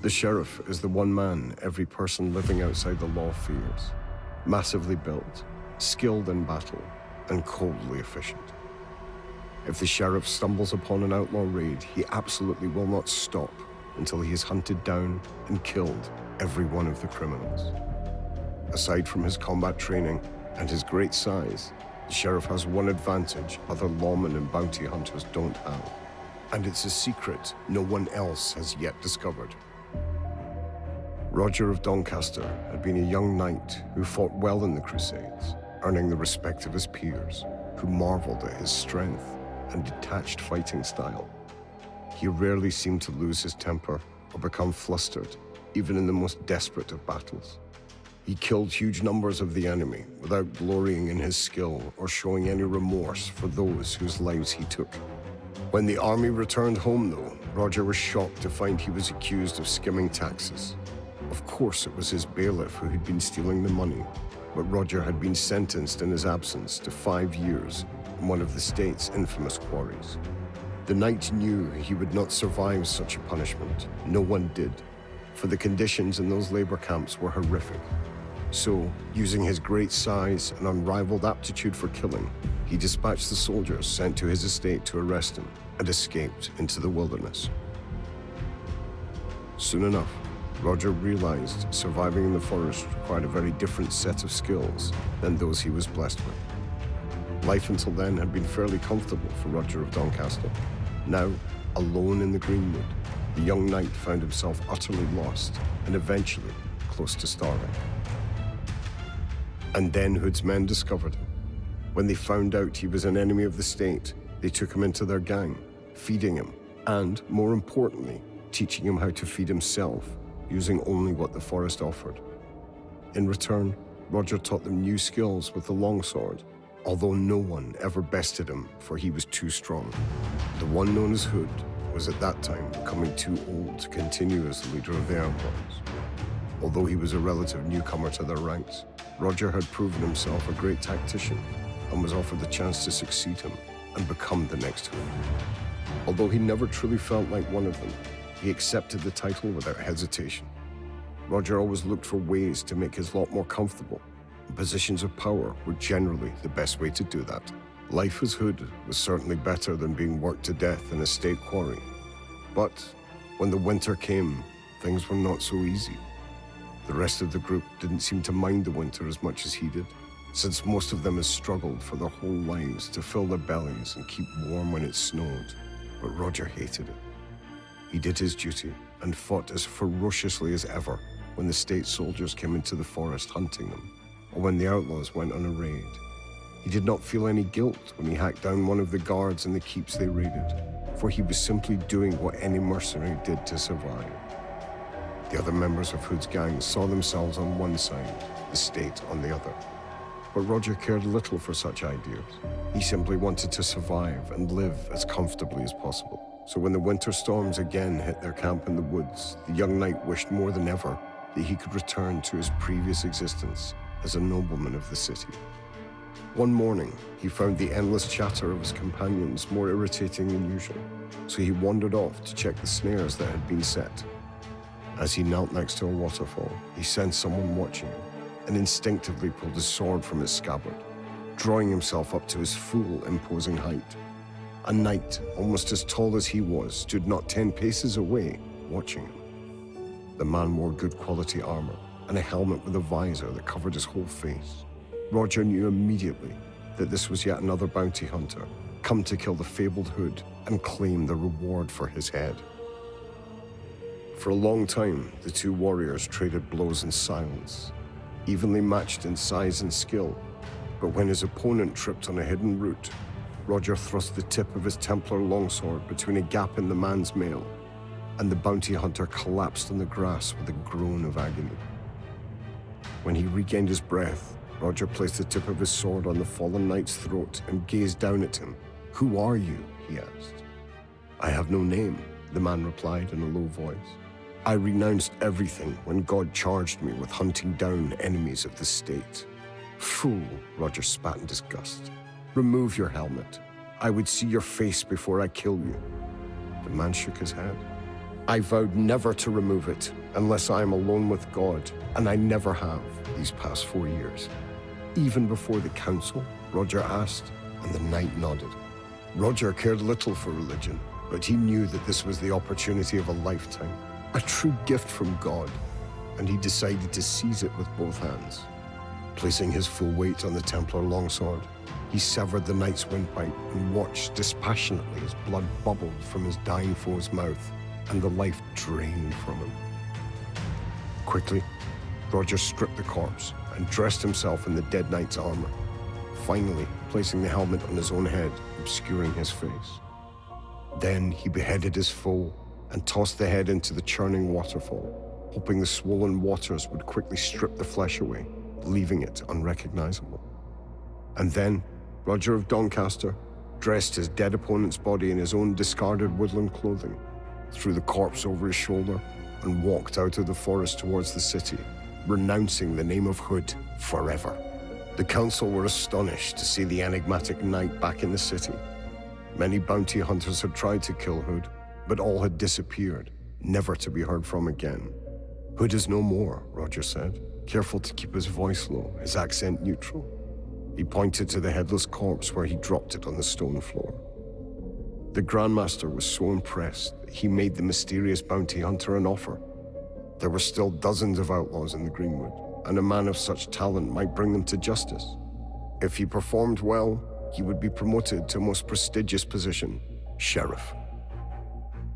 The sheriff is the one man every person living outside the law fears. Massively built, skilled in battle, and coldly efficient. If the sheriff stumbles upon an outlaw raid, he absolutely will not stop until he has hunted down and killed every one of the criminals. Aside from his combat training and his great size, the sheriff has one advantage other lawmen and bounty hunters don't have, and it's a secret no one else has yet discovered. Roger of Doncaster had been a young knight who fought well in the Crusades, earning the respect of his peers, who marveled at his strength and detached fighting style. He rarely seemed to lose his temper or become flustered, even in the most desperate of battles. He killed huge numbers of the enemy without glorying in his skill or showing any remorse for those whose lives he took. When the army returned home, though, Roger was shocked to find he was accused of skimming taxes. Of course, it was his bailiff who had been stealing the money, but Roger had been sentenced in his absence to 5 years in one of the state's infamous quarries. The knight knew he would not survive such a punishment. No one did, for the conditions in those labor camps were horrific. So, using his great size and unrivaled aptitude for killing, he dispatched the soldiers sent to his estate to arrest him and escaped into the wilderness. Soon enough, Roger realized surviving in the forest required a very different set of skills than those he was blessed with. Life until then had been fairly comfortable for Roger of Doncaster. Now, alone in the greenwood, the young knight found himself utterly lost and eventually close to starving. And then Hood's men discovered him. When they found out he was an enemy of the state, they took him into their gang, feeding him, and, more importantly, teaching him how to feed himself, using only what the forest offered. In return, Roger taught them new skills with the longsword, although no one ever bested him, for he was too strong. The one known as Hood was at that time becoming too old to continue as the leader of the Outlaws. Although he was a relative newcomer to their ranks, Roger had proven himself a great tactician and was offered the chance to succeed him and become the next Hood. Although he never truly felt like one of them, he accepted the title without hesitation. Roger always looked for ways to make his lot more comfortable, and positions of power were generally the best way to do that. Life as Hood was certainly better than being worked to death in a state quarry. But when the winter came, things were not so easy. The rest of the group didn't seem to mind the winter as much as he did, since most of them had struggled for their whole lives to fill their bellies and keep warm when it snowed. But Roger hated it. He did his duty and fought as ferociously as ever when the state soldiers came into the forest hunting them, or when the outlaws went on a raid. He did not feel any guilt when he hacked down one of the guards in the keeps they raided, for he was simply doing what any mercenary did to survive. The other members of Hood's gang saw themselves on one side, the state on the other. But Roger cared little for such ideas. He simply wanted to survive and live as comfortably as possible. So when the winter storms again hit their camp in the woods, the young knight wished more than ever that he could return to his previous existence as a nobleman of the city. One morning, he found the endless chatter of his companions more irritating than usual, so he wandered off to check the snares that had been set. As he knelt next to a waterfall, he sensed someone watching him and instinctively pulled his sword from its scabbard, drawing himself up to his full, imposing height. A knight, almost as tall as he was, stood not 10 paces away, watching him. The man wore good quality armor and a helmet with a visor that covered his whole face. Roger knew immediately that this was yet another bounty hunter, come to kill the fabled Hood and claim the reward for his head. For a long time, the two warriors traded blows in silence, evenly matched in size and skill. But when his opponent tripped on a hidden route, Roger thrust the tip of his Templar longsword between a gap in the man's mail, and the bounty hunter collapsed on the grass with a groan of agony. When he regained his breath, Roger placed the tip of his sword on the fallen knight's throat and gazed down at him. "Who are you?" he asked. "I have no name," the man replied in a low voice. "I renounced everything when God charged me with hunting down enemies of the state." "Fool," Roger spat in disgust. "Remove your helmet. I would see your face before I kill you." The man shook his head. I vowed never to remove it unless I am alone with God, and I never have these past 4 years. Even before the council, Roger asked, and the knight nodded. Roger cared little for religion, but he knew that this was the opportunity of a lifetime, a true gift from God, and he decided to seize it with both hands. Placing his full weight on the Templar longsword, he severed the knight's windpipe and watched dispassionately as blood bubbled from his dying foe's mouth and the life drained from him. Quickly, Roger stripped the corpse and dressed himself in the dead knight's armor, finally placing the helmet on his own head, obscuring his face. Then he beheaded his foe and tossed the head into the churning waterfall, hoping the swollen waters would quickly strip the flesh away, leaving it unrecognizable. And then, Roger of Doncaster dressed his dead opponent's body in his own discarded woodland clothing, threw the corpse over his shoulder, and walked out of the forest towards the city, renouncing the name of Hood forever. The council were astonished to see the enigmatic knight back in the city. Many bounty hunters had tried to kill Hood, but all had disappeared, never to be heard from again. Hood is no more, Roger said, careful to keep his voice low, his accent neutral. He pointed to the headless corpse where he dropped it on the stone floor. The Grandmaster was so impressed that he made the mysterious bounty hunter an offer. There were still dozens of outlaws in the Greenwood, and a man of such talent might bring them to justice. If he performed well, he would be promoted to a most prestigious position, sheriff.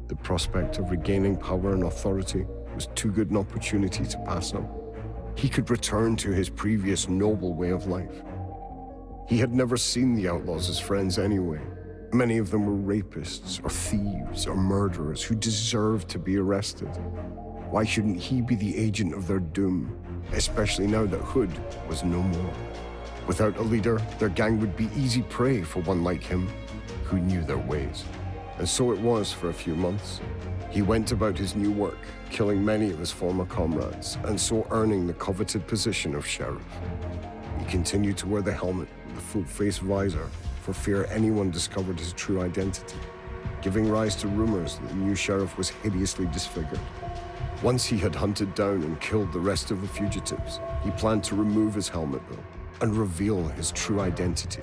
The prospect of regaining power and authority was too good an opportunity to pass up. He could return to his previous noble way of life. He had never seen the outlaws as friends anyway. Many of them were rapists or thieves or murderers who deserved to be arrested. Why shouldn't he be the agent of their doom, especially now that Hood was no more? Without a leader, their gang would be easy prey for one like him, who knew their ways. And so it was for a few months. He went about his new work, killing many of his former comrades, and so earning the coveted position of sheriff. He continued to wear the helmet with the full-face visor for fear anyone discovered his true identity, giving rise to rumors that the new sheriff was hideously disfigured. Once he had hunted down and killed the rest of the fugitives, he planned to remove his helmet, though, and reveal his true identity,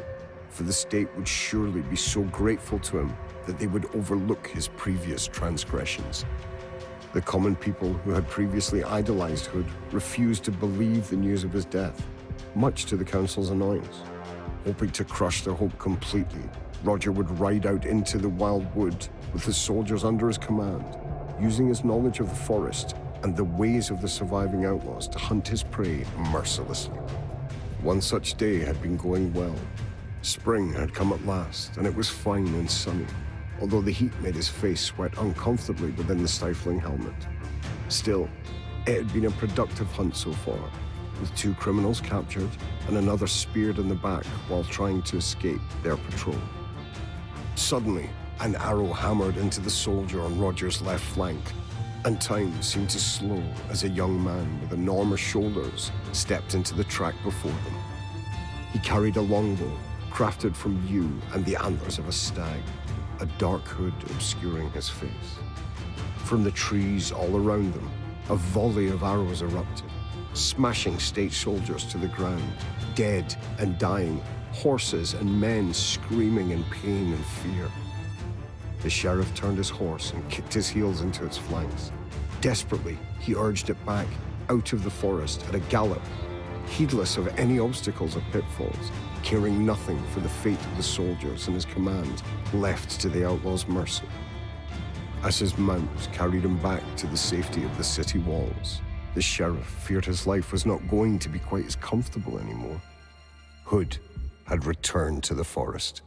for the state would surely be so grateful to him that they would overlook his previous transgressions. The common people who had previously idolized Hood refused to believe the news of his death, much to the council's annoyance. Hoping to crush their hope completely, Roger would ride out into the wild wood with his soldiers under his command, using his knowledge of the forest and the ways of the surviving outlaws to hunt his prey mercilessly. One such day had been going well. Spring had come at last, and it was fine and sunny, although the heat made his face sweat uncomfortably within the stifling helmet. Still, it had been a productive hunt so far, with 2 criminals captured and another speared in the back while trying to escape their patrol. Suddenly, an arrow hammered into the soldier on Roger's left flank, and time seemed to slow as a young man with enormous shoulders stepped into the track before them. He carried a longbow, crafted from yew and the antlers of a stag, a dark hood obscuring his face. From the trees all around them, a volley of arrows erupted, smashing state soldiers to the ground, dead and dying, horses and men screaming in pain and fear. The sheriff turned his horse and kicked his heels into its flanks. Desperately, he urged it back, out of the forest at a gallop, heedless of any obstacles or pitfalls, caring nothing for the fate of the soldiers in his command, left to the outlaw's mercy. As his mount carried him back to the safety of the city walls, the sheriff feared his life was not going to be quite as comfortable anymore. Hood had returned to the forest.